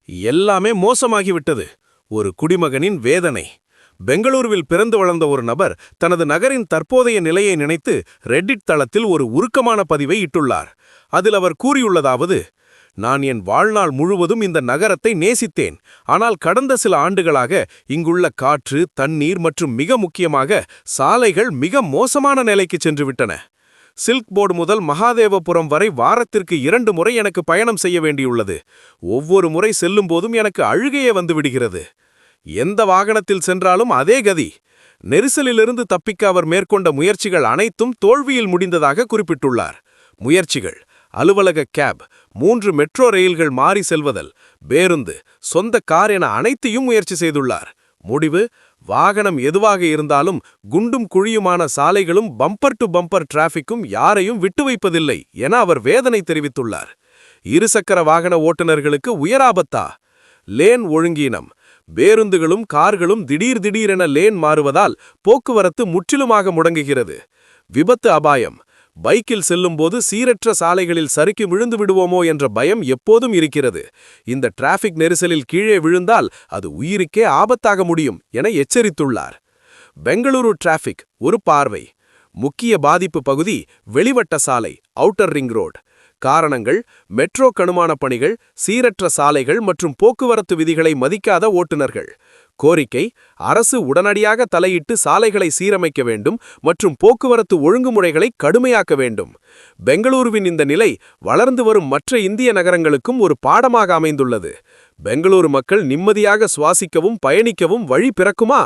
எல்லாமே மோசமாகிவிட்டது. ஒரு குடிமகனின் வேதனை. பெங்களூருவில் பிறந்து வளர்ந்த ஒரு நபர் தனது நகரின் தற்போதைய நிலையை நினைத்து ரெட்டிட் தளத்தில் ஒரு உருக்கமான பதிவை இட்டுள்ளார். அதில் அவர் கூறியுள்ளதாவது: நான் என் வாழ்நாள் முழுவதும் இந்த நகரத்தை நேசித்தேன். ஆனால் கடந்த சில ஆண்டுகளாக இங்குள்ள காற்று, தண்ணீர் மற்றும் மிக முக்கியமாக சாலைகள் மிக மோசமான நிலைக்கு சென்றுவிட்டன. சில்க் போர்டு முதல் மகாதேவபுரம் வரை வாரத்திற்கு 2 முறை எனக்கு பயணம் செய்ய வேண்டியுள்ளது. ஒவ்வொரு முறை செல்லும் போதும் எனக்கு அழுகையே வந்துவிடுகிறது. எந்த வாகனத்தில் சென்றாலும் அதே கதி. நெரிசலிலிருந்து தப்பிக்க அவர் மேற்கொண்ட முயற்சிகள் அனைத்தும் தோல்வியில் முடிந்ததாக குறிப்பிட்டுள்ளார். முயற்சிகள்: அலுவலக கேப், 3 மெட்ரோ ரயில்கள் மாறி செல்வதல், பேருந்து, சொந்த கார் என அனைத்தையும் முயற்சி செய்துள்ளார். முடிவு: வாகனம் எதுவாக இருந்தாலும் குண்டும் குழியுமான சாலைகளும் பம்பர் டு பம்பர் டிராஃபிக்கும் யாரையும் விட்டு வைப்பதில்லை என அவர் வேதனை தெரிவித்துள்ளார். இருசக்கர வாகன ஓட்டுநர்களுக்கு உயராபத்தா? லேன் ஒழுங்கீனம். பேருந்துகளும் கார்களும் திடீரென லேன் மாறுவதால் போக்குவரத்து முற்றிலுமாக முடங்குகிறது. விபத்து அபாயம். பைக்கில் செல்லும்போது சீரற்ற சாலைகளில் சறுக்கி விழுந்து விடுவோமோ என்ற பயம் எப்போதும் இருக்கிறது. இந்த டிராஃபிக் நெரிசலில் கீழே விழுந்தால் அது உயிருக்கே ஆபத்தாக முடியும் என எச்சரித்துள்ளார். பெங்களூரு டிராஃபிக் ஒரு பார்வை. முக்கிய பாதிப்பு பகுதி வெளிவட்ட சாலை, அவுட்டர் ரிங் ரோட். காரணங்கள்: மெட்ரோ கணுமான பணிகள், சீரற்ற சாலைகள் மற்றும் போக்குவரத்து விதிகளை மதிக்காத ஓட்டுநர்கள். கோரிக்கை: அரசு உடனடியாக தலையிட்டு சாலைகளை சீரமைக்க வேண்டும் மற்றும் போக்குவரத்து ஒழுங்குமுறைகளை கடுமையாக்க வேண்டும். பெங்களூருவின் இந்த நிலை வளர்ந்து வரும் மற்ற இந்திய நகரங்களுக்கும் ஒரு பாடமாக அமைந்துள்ளது. பெங்களூரு மக்கள் நிம்மதியாக சுவாசிக்கவும் பயணிக்கவும் வழி பிறக்குமா?